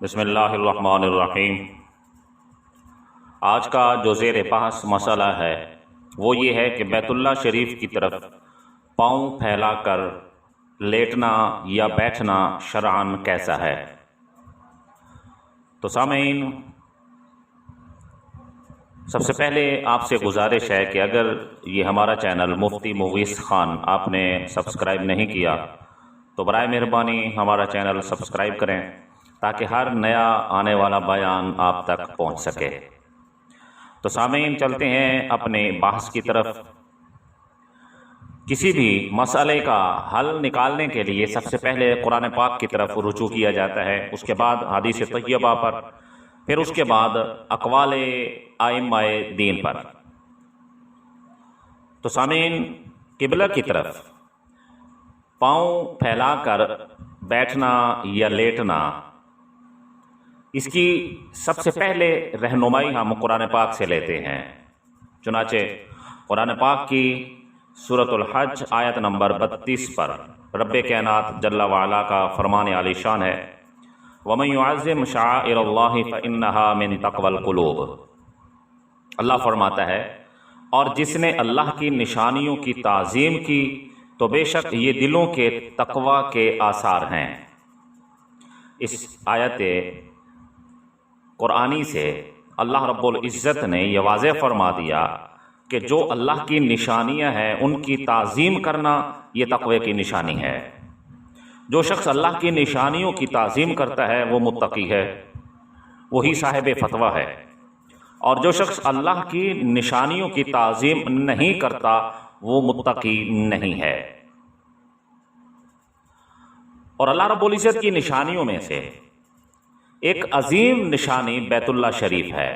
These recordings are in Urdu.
بسم اللہ الرحمن الرحیم۔ آج کا جو زیر بحث مسئلہ ہے وہ یہ ہے کہ بیت اللہ شریف کی طرف پاؤں پھیلا کر لیٹنا یا بیٹھنا شرعاً کیسا ہے۔ تو سامعین، سب سے پہلے آپ سے گزارش ہے کہ اگر یہ ہمارا چینل مفتی مغیث خان آپ نے سبسکرائب نہیں کیا تو برائے مہربانی ہمارا چینل سبسکرائب کریں تاکہ ہر نیا آنے والا بیان آپ تک پہنچ سکے۔ تو سامعین، چلتے ہیں اپنے بحث کی طرف۔ کسی بھی مسئلے کا حل نکالنے کے لیے سب سے پہلے قرآن پاک کی طرف رجوع کیا جاتا ہے، اس کے بعد حدیث طیبہ پر، پھر اس کے بعد اقوال ائمہ دین پر۔ تو سامعین، قبلہ کی طرف پاؤں پھیلا کر بیٹھنا یا لیٹنا، اس کی سب سے پہلے رہنمائی ہم قرآن پاک سے لیتے ہیں۔ چنانچہ قرآن پاک کی سورۃ الحج آیت نمبر 32 پر رب کائنات جل وعلا کا فرمان عالی شان ہے، وَمَن يُعَظِّمْ شَعَائِرَ اللَّهِ فَإِنَّهَا مِن تَقْوَى الْقُلُوبِ۔ اللہ فرماتا ہے، اور جس نے اللہ کی نشانیوں کی تعظیم کی تو بے شک یہ دلوں کے تقوی کے آثار ہیں۔ اس آیت قرآنی سے اللہ رب العزت نے یہ واضح فرما دیا کہ جو اللہ کی نشانیاں ہیں ان کی تعظیم کرنا یہ تقوی کی نشانی ہے۔ جو شخص اللہ کی نشانیوں کی تعظیم کرتا ہے وہ متقی ہے، وہی صاحب فتویٰ ہے، اور جو شخص اللہ کی نشانیوں کی تعظیم نہیں کرتا وہ متقی نہیں ہے۔ اور اللہ رب العزت کی نشانیوں میں سے ایک عظیم نشانی بیت اللہ شریف ہے۔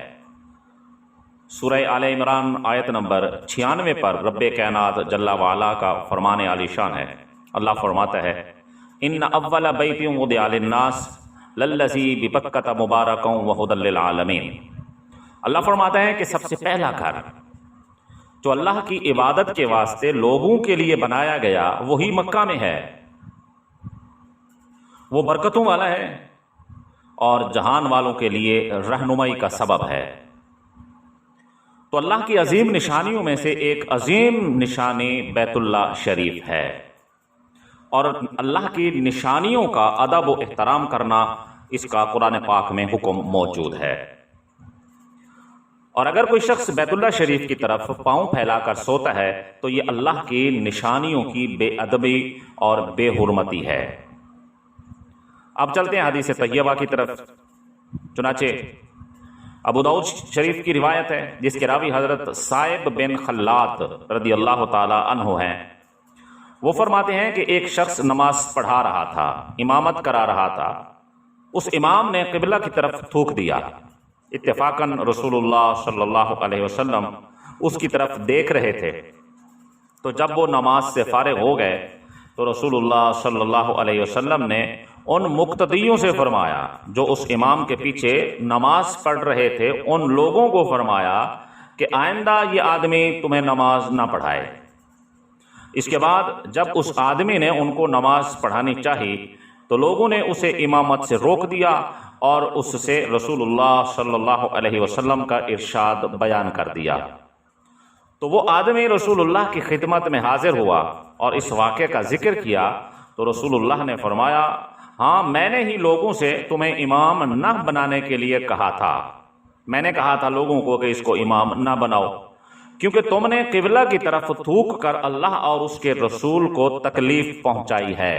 سورہ آل عمران آیت نمبر 96 پر رب کائنات جل وعلا کا فرمان عالی شان ہے۔ اللہ فرماتا ہے، ان اول بیت وضع للناس للذی ببکۃ مبارکا وہدی للعالمین۔ اللہ فرماتا ہے کہ سب سے پہلا گھر جو اللہ کی عبادت کے واسطے لوگوں کے لیے بنایا گیا وہی مکہ میں ہے، وہ برکتوں والا ہے اور جہان والوں کے لیے رہنمائی کا سبب ہے۔ تو اللہ کی عظیم نشانیوں میں سے ایک عظیم نشانی بیت اللہ شریف ہے، اور اللہ کی نشانیوں کا ادب و احترام کرنا اس کا قرآن پاک میں حکم موجود ہے۔ اور اگر کوئی شخص بیت اللہ شریف کی طرف پاؤں پھیلا کر سوتا ہے تو یہ اللہ کی نشانیوں کی بے ادبی اور بے حرمتی ہے۔ اب چلتے ہیں حدیث طیبہ کی طرف۔ چنانچہ ابو داؤد شریف کی روایت ہے جس کے راوی حضرت صائب بن خلات رضی اللہ تعالی عنہ ہیں۔ وہ فرماتے ہیں کہ ایک شخص نماز پڑھا رہا تھا، امامت کرا رہا تھا، اس امام نے قبلہ کی طرف تھوک دیا۔ اتفاقاً رسول اللہ صلی اللہ علیہ وسلم اس کی طرف دیکھ رہے تھے، تو جب وہ نماز سے فارغ ہو گئے تو رسول اللہ صلی اللہ علیہ وسلم نے ان مقتدیوں سے فرمایا جو اس امام کے پیچھے نماز پڑھ رہے تھے، ان لوگوں کو فرمایا کہ آئندہ یہ آدمی تمہیں نماز نہ پڑھائے۔ اس کے بعد جب اس آدمی نے ان کو نماز پڑھانی چاہی تو لوگوں نے اسے امامت سے روک دیا اور اس سے رسول اللہ صلی اللہ علیہ وسلم کا ارشاد بیان کر دیا۔ تو وہ آدمی رسول اللہ کی خدمت میں حاضر ہوا اور اس واقعے کا ذکر کیا تو رسول اللہ نے فرمایا، ہاں میں نے ہی لوگوں سے تمہیں امام نہ بنانے کے لیے کہا تھا، میں نے کہا تھا لوگوں کو کہ اس کو امام نہ بناؤ، کیونکہ تم نے قبلہ کی طرف تھوک کر اللہ اور اس کے رسول کو تکلیف پہنچائی ہے۔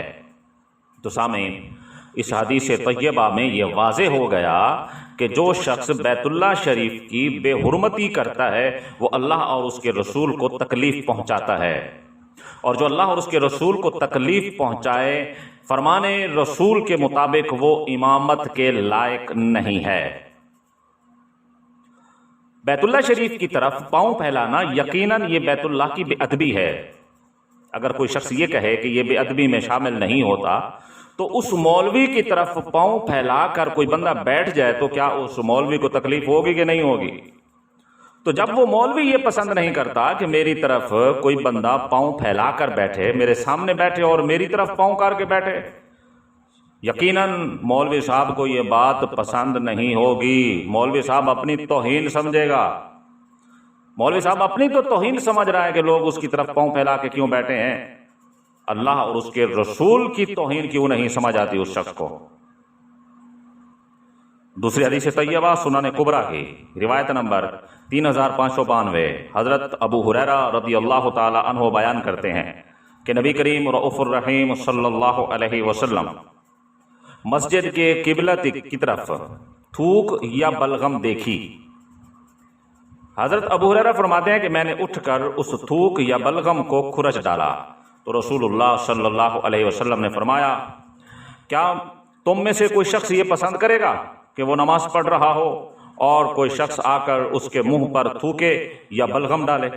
تو سامعین، اس حدیث طیبہ میں یہ واضح ہو گیا کہ جو شخص بیت اللہ شریف کی بے حرمتی کرتا ہے وہ اللہ اور اس کے رسول کو تکلیف پہنچاتا ہے، اور جو اللہ اور اس کے رسول کو تکلیف پہنچائے فرمان رسول کے مطابق وہ امامت کے لائق نہیں ہے۔ بیت اللہ شریف کی طرف پاؤں پھیلانا یقیناً یہ بیت اللہ کی بے ادبی ہے۔ اگر کوئی شخص یہ کہے کہ یہ بے ادبی میں شامل نہیں ہوتا تو اس مولوی کی طرف پاؤں پھیلا کر کوئی بندہ بیٹھ جائے تو کیا اس مولوی کو تکلیف ہوگی کہ نہیں ہوگی؟ تو جب وہ مولوی یہ پسند نہیں کرتا کہ میری طرف کوئی بندہ پاؤں پھیلا کر بیٹھے، میرے سامنے بیٹھے اور میری طرف پاؤں کر کے بیٹھے، یقیناً مولوی صاحب کو یہ بات پسند نہیں ہوگی، مولوی صاحب اپنی توہین سمجھے گا، مولوی صاحب اپنی تو توہین سمجھ رہا ہے کہ لوگ اس کی طرف پاؤں پھیلا کے کیوں بیٹھے ہیں، اللہ اور اس کے رسول کی توہین کیوں نہیں سمجھ آتی اس شخص کو۔ دوسری حدیث طیبہ سنن کبریٰ کی روایت نمبر 3592، حضرت ابو ہریرہ رضی اللہ تعالی عنہ بیان کرتے ہیں کہ نبی کریم رؤوف الرحیم صلی اللہ علیہ وسلم مسجد کے قبلہ کی طرف تھوک یا بلغم دیکھی۔ حضرت ابو ہریرہ فرماتے ہیں کہ میں نے اٹھ کر اس تھوک یا بلغم کو کھرچ ڈالا تو رسول اللہ صلی اللہ علیہ وسلم نے فرمایا، کیا تم میں سے کوئی شخص یہ پسند کرے گا کہ وہ نماز پڑھ رہا ہو اور کوئی شخص آ کر اس کے منہ پر تھوکے یا بلغم ڈالے؟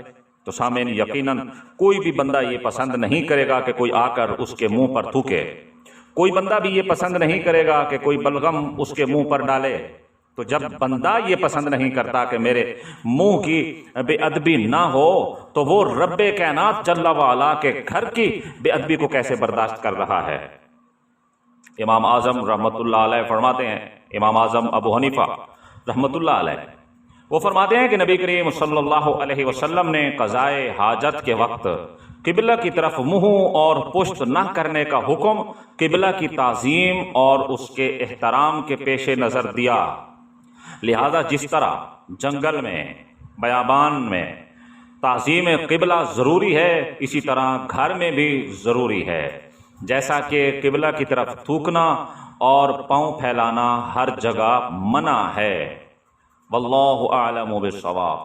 تو سامعین، یقیناً کوئی بھی بندہ یہ پسند نہیں کرے گا کہ کوئی آ کر اس کے منہ پر تھوکے، کوئی بندہ بھی یہ پسند نہیں کرے گا کہ کوئی بلغم اس کے منہ پر ڈالے۔ تو جب بندہ یہ پسند نہیں کرتا کہ میرے منہ کی بے ادبی نہ ہو تو وہ رب کائنات جل وعلا کے گھر کی بے ادبی کو کیسے برداشت کر رہا ہے؟ امام اعظم رحمۃ اللہ علیہ فرماتے ہیں، امام اعظم ابو حنیفہ رحمۃ اللہ علیہ وہ فرماتے ہیں کہ نبی کریم صلی اللہ علیہ وسلم نے قضائے حاجت کے وقت قبلہ کی طرف منہ اور پشت نہ کرنے کا حکم قبلہ کی تعظیم اور اس کے احترام کے پیش نظر دیا۔ لہذا جس طرح جنگل میں، بیابان میں تعظیم قبلہ ضروری ہے، اسی طرح گھر میں بھی ضروری ہے، جیسا کہ قبلہ کی طرف تھوکنا اور پاؤں پھیلانا ہر جگہ منع ہے۔ واللہ اعلم بالصواب۔